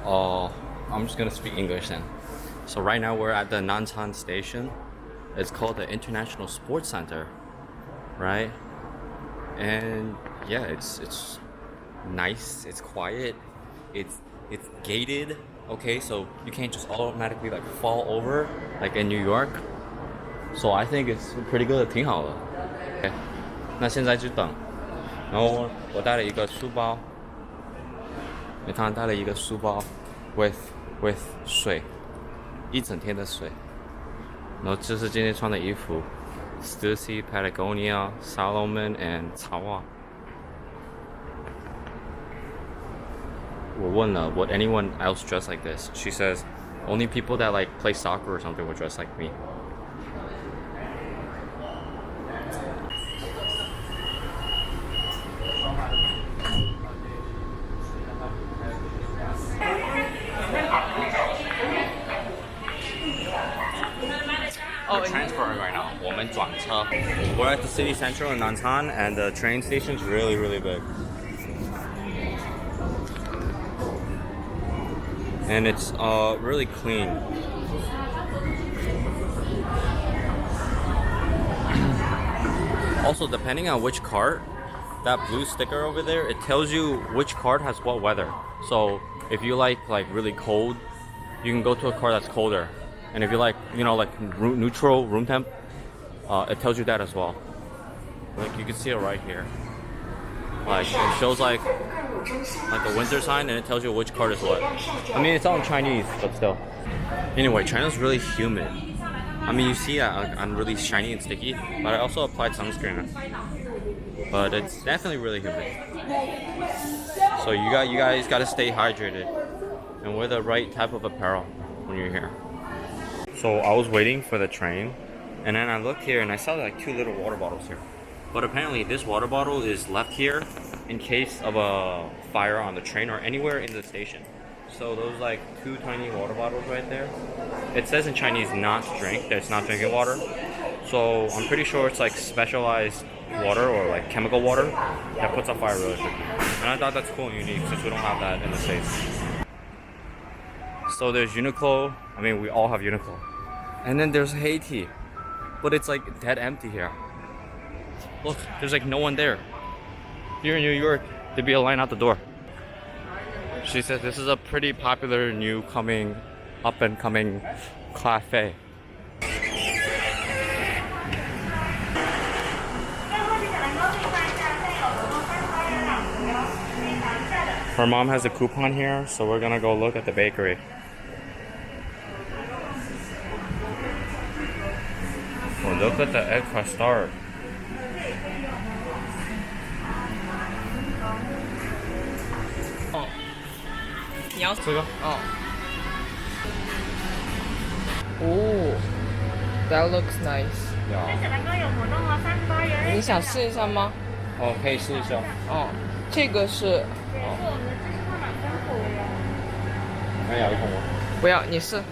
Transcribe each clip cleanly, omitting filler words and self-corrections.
I'm just gonna speak English then. So right now we're at the Nanchang station. It's called the International Sports Center, right? And yeah, it's nice. It's quiet. It's gated. Okay, so you can't just automatically like fall over like in New York. So I think it's pretty good. 挺好的。Okay. 那现在就等。然后我带了一个书包。你看带了一个书包 with 水，一整天的水。然后这是今天穿的衣服 ，Stussy, Patagonia, Salomon and 草袜。我问了 would anyone else dress like this? She says only people that like play soccer or something would dress like me. We're transferring right now. 我们转车. We're at the city center in Nanchang, and the train station is really big. And it's really clean. Also, depending on which cart, that blue sticker over there, it tells you which cart has what weather. So if you like really cold, you can go to a cart that's colder. And if you like, like neutral room temp, it tells you that as well. Like you can see it right here. Like it shows like a winter sign, and it tells you which card is what. I mean, it's all in Chinese, but still. Anyway, China's really humid. I mean, you see that I'm really shiny and sticky, but I also applied sunscreen. But it's definitely really humid. So you guys gotta stay hydrated and wear the right type of apparel when you're here. So I was waiting for the train, and then I looked here and I saw like 2 little water bottles here. But apparently this water bottle is left here in case of a fire on the train or anywhere in the station. So those like 2 tiny water bottles right there, it says in Chinese not to drink, that it's not drinking water. So I'm pretty sure it's like specialized water or like chemical water that puts out fire really quickly. And I thought that's cool and unique since we don't have that in the States. So there's Uniqlo. I mean, we all have Uniqlo. And then there's Haiti, but it's like dead empty here. Look, there's like no one there. Here in New York, there'd be a line out the door. She says this is a pretty popular up and coming cafe. Her mom has a coupon here, so we're gonna go look at the bakery. Oh, look at the egg custard. Oh, that looks nice. Yeah. 你想试一下吗？哦，可以试一下。哦，这个是那咬一口吗？不要，你试。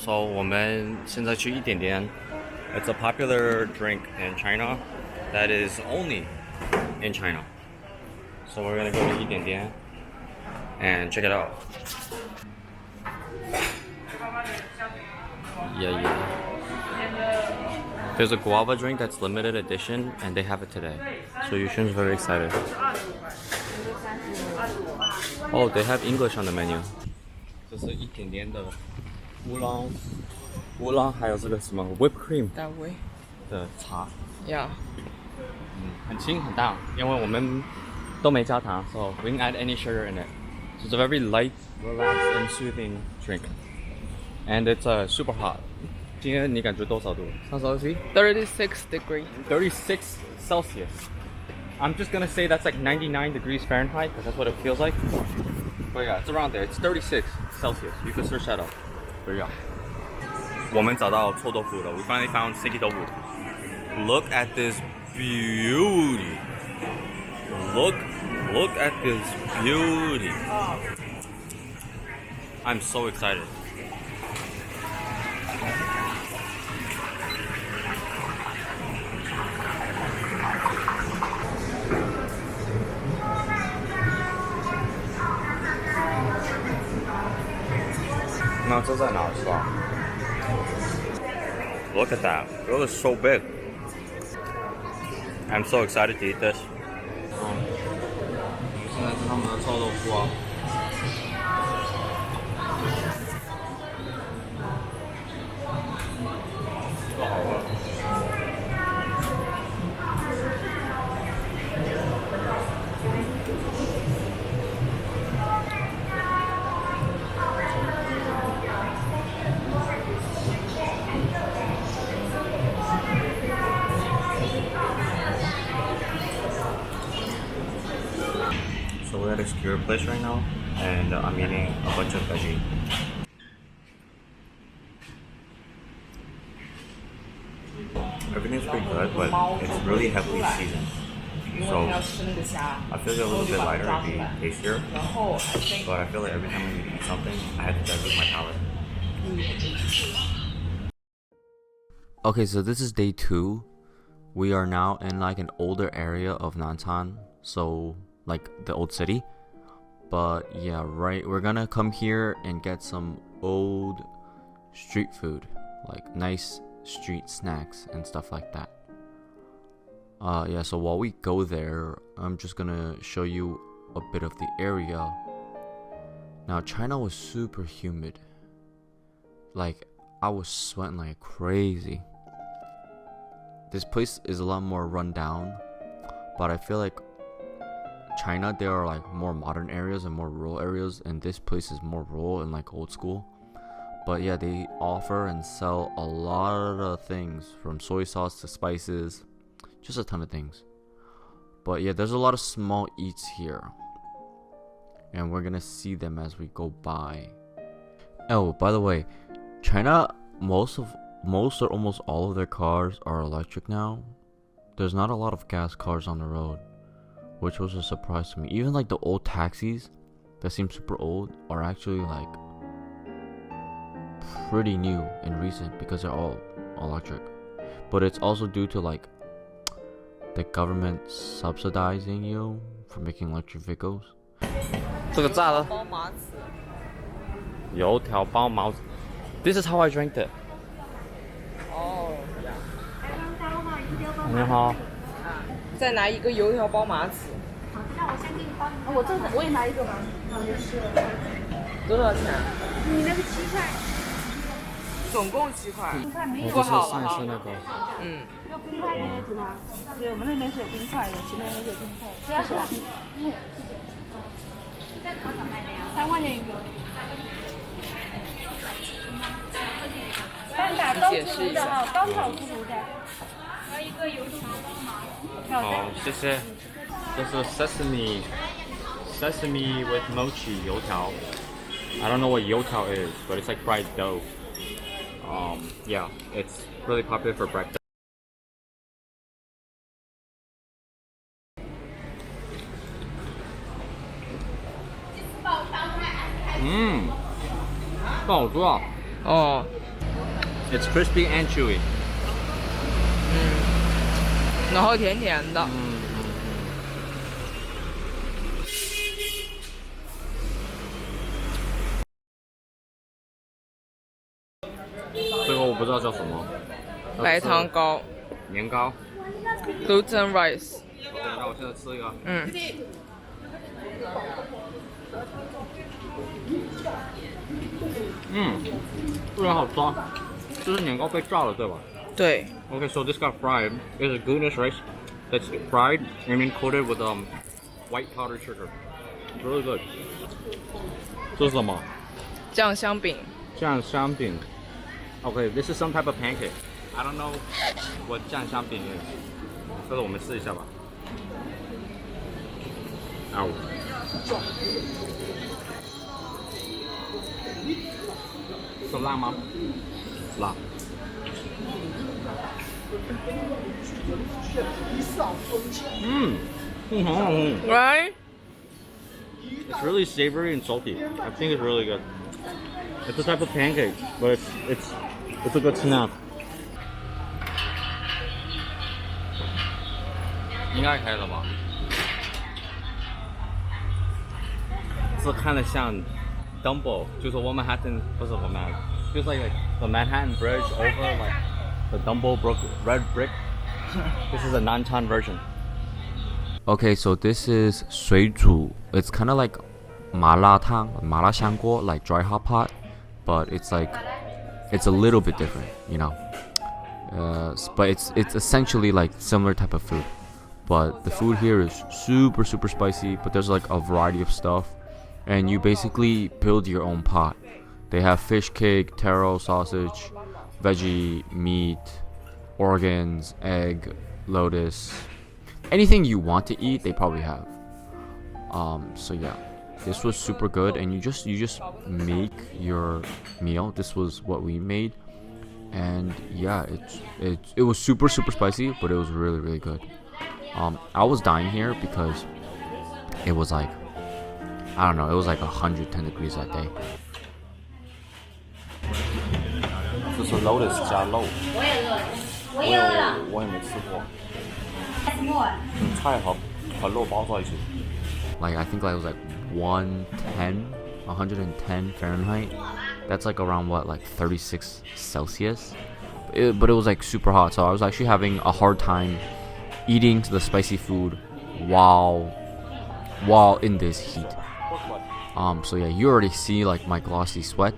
So 我们现在去一点点。It's a popular drink in China that is only in China. So we're gonna go to 一点点 and check it out. Yeah. There's a guava drink that's limited edition, and they have it today. So Yushin's very excited. Oh, they have English on the menu. 这是一点点的乌龙，还有这个什么 whipped cream 大卫的茶。Yeah. 很轻很淡，因为我们都没加糖 so we didn't add any sugar in it. So it's a very light, relaxed, and soothing drink. And it's super hot. 今天你感觉多少度？上手机 36 degree. 36 Celsius. I'm just gonna say that's like 99 degrees Fahrenheit because that's what it feels like. But yeah, it's around there. It's 36 Celsius. You can search that up. But yeah. 我们找到臭豆腐了. We finally found sticky tofu. Look at this beauty. Look at this beauty. I'm so excited. 看这在哪是吧 ？Look at that! It looks so big. I'm so excited to eat this. 现在是他们的臭豆腐啊。这好喝。So we're at a skewer place right now, and I'm eating a bunch of veggie. Everything's pretty good, but it's really heavily seasoned. So I feel like a little bit lighter and be tastier, but I feel like every time I eat something, I have to dilute my palate. Okay, so this is day 2. We are now in like an older area of Nanchang, so like the old city. But yeah, right, we're gonna come here and get some old street food, like nice street snacks and stuff like that. Yeah, so while we go there, I'm just gonna show you a bit of the area. Now, China was super humid. Like, I was sweating like crazy. This place is a lot more run down, but I feel like China, there are like more modern areas and more rural areas, and this place is more rural and like old school. But yeah, they offer and sell a lot of things, from soy sauce to spices, just a ton of things. But yeah, there's a lot of small eats here, and we're gonna see them as we go by. Oh, by the way, China, most or almost all of their cars are electric now. There's not a lot of gas cars on the road, which was a surprise to me. Even like the old taxis that seem super old are actually like pretty new and recent because they're all electric. But it's also due to like the government subsidizing you for making electric vehicles. 这个炸的包麻糍，油条包麻糍。This is how I drank it. 哦，你好。再拿一个油条包麻糍。那我先给你包，我也拿一个吧。多少钱？你那个7块。总共7块。冰块没有。做好了哈。是那个。嗯。要冰块的是吗？对，我们那边是有冰块的，其他那有冰块。多少钱？3块钱一个。蛋挞高出炉的哈，刚烤出炉的。还有一个油条包麻糍。好，谢谢。这是 sesame with mochi 油条。I don't know what 油条 is, but it's like fried dough. Yeah, it's really popular for breakfast. 不好吃啊。哦。It's crispy and chewy. 然后甜甜的。这个我不知道叫什么。白糖糕。年糕。Gluten rice。OK，那我现在吃一个。非常好吃啊！这是年糕被炸了，对吧？对。Okay, so this got fried. It's a glutinous rice that's fried and then coated with white powdered sugar. It's really good. 这是什么？酱香饼。酱香饼。Okay, this is some type of pancake. I don't know what 酱香饼 is. 这个我们试一下吧。是辣吗？辣。很好吃。Right? It's really savory and salty. I think it's really good. It's a type of pancake, but it's a good snack. 应该开了吧？这看着像 Dumbo，就是 Manhattan， 不是 Manhattan， 就是 like the Manhattan Bridge over like the Dumbo red brick. This is a Nanchang version. Okay, so this is 水煮. It's kind of like 麻辣烫, 麻辣香锅, like dry hot pot, but it's a little bit different, you know. But it's essentially like similar type of food. But the food here is super spicy, but there's like a variety of stuff, and you basically build your own pot. They have fish cake, taro sausage, veggie, meat, organs, egg, lotus, anything you want to eat they probably have. So yeah, this was super good, and you just make your meal. This was what we made, and yeah, it was super spicy, but it was really good. I was dying here because it was like, I don't know, it was like 110 degrees that day. 这是 lotus 加肉，我也没吃过。菜和肉包在一起。Like I think I was like 110 Fahrenheit. That's like around what, like 36 Celsius. But it was like super hot, so I was actually having a hard time eating the spicy food while in this heat. So yeah, you already see like my glossy sweat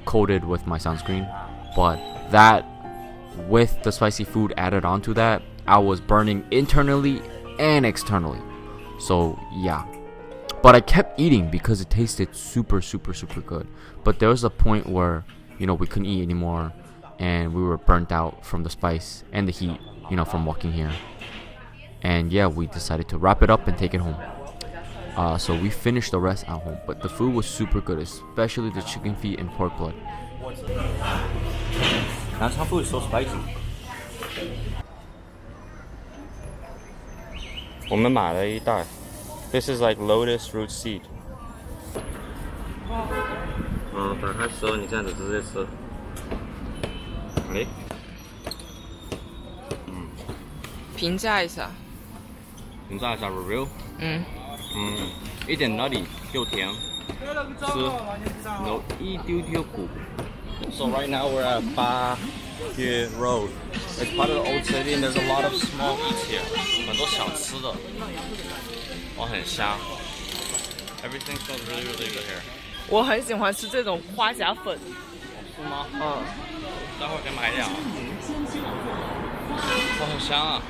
coated with my sunscreen, but that with the spicy food added onto that, I was burning internally and externally. So yeah, but I kept eating because it tasted super good. But there was a point where, you know, we couldn't eat anymore, and we were burnt out from the spice and the heat, you know, from walking here. And yeah, we decided to wrap it up and take it home. So we finished the rest at home, but the food was super good, especially the chicken feet and pork blood. Nanchang food is so spicy. 我们买了一袋. This is like lotus root seed. 打开吃，你这样子直接吃。哎，评价一下。评价一下 review。一点 nutty 又甜，吃有一丢丢苦。So right now we're at Bayue Road. It's part of the old city, and there's a lot of small eats here. 很多小吃的，很香。Everything smells really good here. 我很喜欢吃这种花甲粉。是吗？待会儿可以买一点啊。很香啊。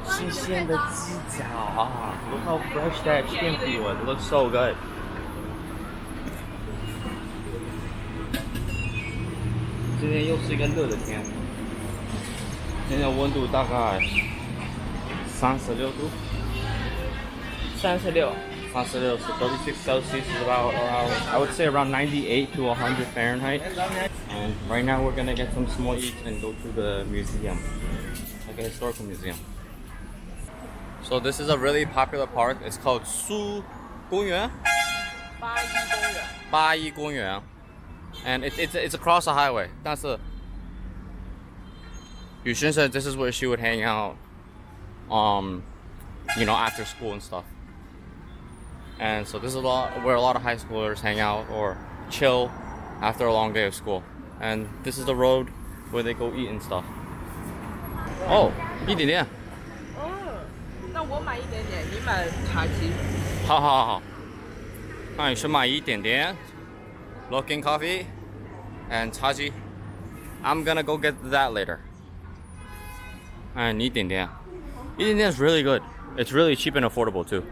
新鲜的鸡脚啊 ！Look how fresh that chicken feet was. It looks so good. 今天又是一个热的天，现在温度大概36度。36 36 so 36 Celsius is about I would say around 98 to 100 Fahrenheit. And right now we're gonna get some small eats and go to the museum, like a historical museum. So this is a really popular park. It's called Su 公园. 八一公园. And it's across the highway. 但是雨轩 said this is where she would hang out, you know, after school and stuff. And so this is where a lot of high schoolers hang out or chill after a long day of school. And this is the road where they go eat and stuff. Oh, 一点点。那我买一点点，你买茶鸡。好。那你是买一点点 Luckin coffee and 茶鸡。I'm gonna go get that later. 你一点点。一点点 is really good. It's really cheap and affordable too.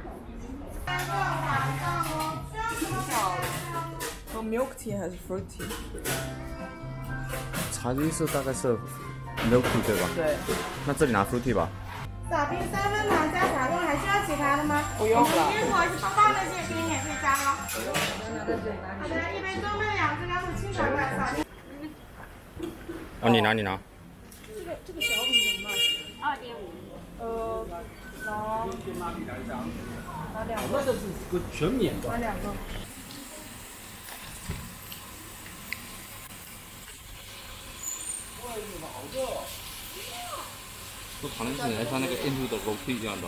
和 milk tea 还是 fruit tea？ 茶鸡是大概是 milk tea 对吧？对。那这里拿 fruit tea 吧。少冰3分糖加茶冻，还需要其他的吗？不用了。坚果放那些给你免费加了。好的，一杯中杯2支干露清爽款少冰。你拿。这个小饼怎么卖？2.5。拿2个。这是个全免的。拿2个。또 다른 데는它那个印度的 roti 这样的。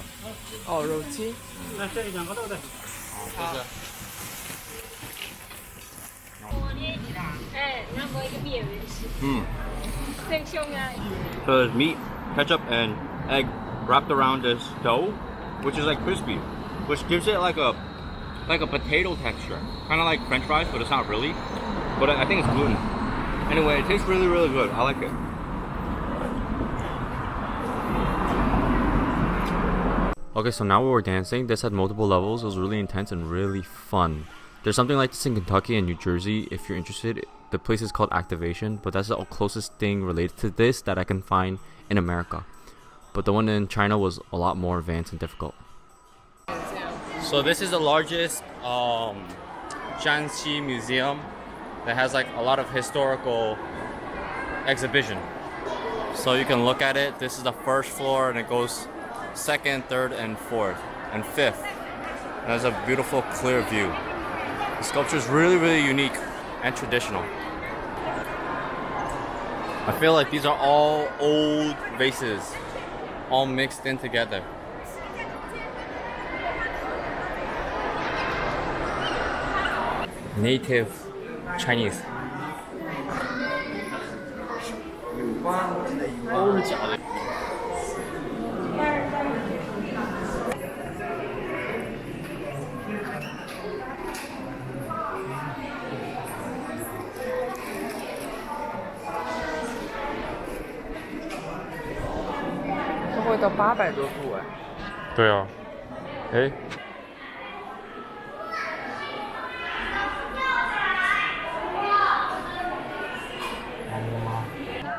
哦，肉鸡。那这两个都对。好，谢谢。So there's meat, ketchup, and egg wrapped around this dough, which is like crispy, which gives it like a potato texture, kind of like French fries, but it's not really. But I think it's gluten. Anyway, it tastes really, really good. I like it. Okay, so now we were dancing. This had multiple levels. It was really intense and really fun. There's something like this in Kentucky and New Jersey. If you're interested, the place is called Activation, but that's the closest thing related to this that I can find in America. But the one in China was a lot more advanced and difficult. So this is the largest Jiangxi museum that has like a lot of historical exhibition. So you can look at it. This is the first floor and it goes second, third, and fourth, and fifth. And there's a beautiful clear view. The sculpture is really, really unique and traditional. I feel like these are all old vases, all mixed in together. Native Chinese. 都是假的。这会到800多度哎。对啊。哎。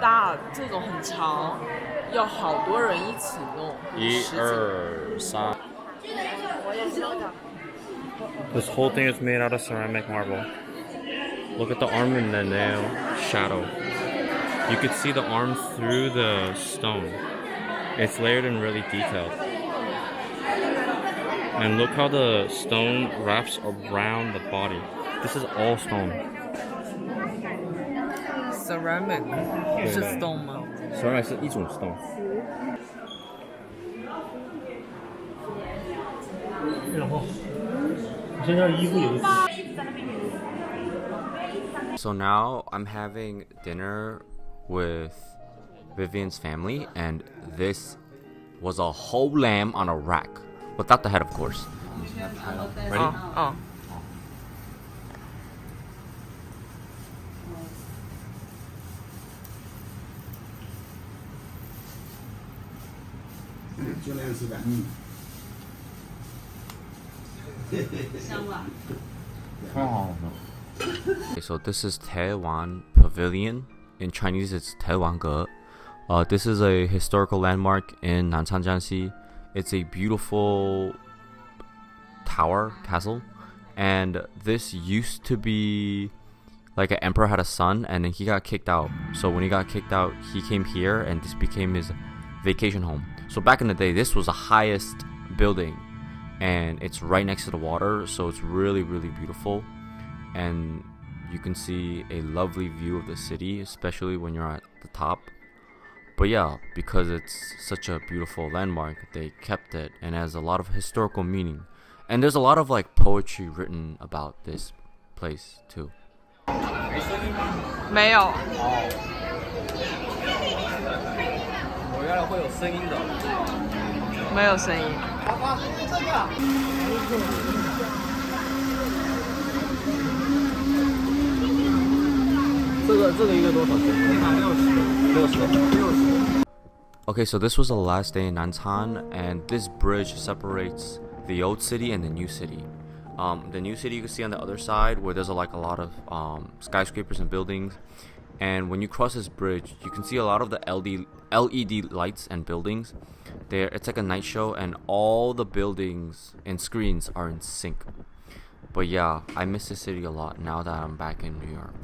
大这种很长，要好多人一起弄。1、2、3。This whole thing is made out of ceramic marble. Look at the arm and the nail shadow. You could see the arm through the stone. It's layered and really detailed. And look how the stone wraps around the body. This is all stone. Ceramic 是 stone 吗 Ceramic 是一种 stone. So now I'm having dinner with Vivian's family, and this was a whole lamb on a rack, without the head, of course. Ready? 哦。就那样吃的。香吧？Okay, so this is Taiwan Pavilion. In Chinese, it's Taiwange. This is a historical landmark in Nanchang Jiangxi. It's a beautiful tower, castle, and this used to be like an emperor had a son, and then he got kicked out. So when he got kicked out, he came here, and this became his vacation home. So back in the day, this was the highest building, and it's right next to the water, so it's really, really beautiful, and you can see a lovely view of the city, especially when you're at the top. But yeah, because it's such a beautiful landmark, they kept it, and it has a lot of historical meaning. And there's a lot of like poetry written about this place too. 没有。我原来会有声音的。没有声音。这个一个多少钱？60。Okay, so this was the last day in Nanchang, and this bridge separates the old city and the new city. The new city you can see on the other side, where there's a lot of skyscrapers and buildings. And when you cross this bridge, you can see a lot of the LED lights and buildings. It's like a night show, and all the buildings and screens are in sync. But yeah, I miss the city a lot now that I'm back in New York.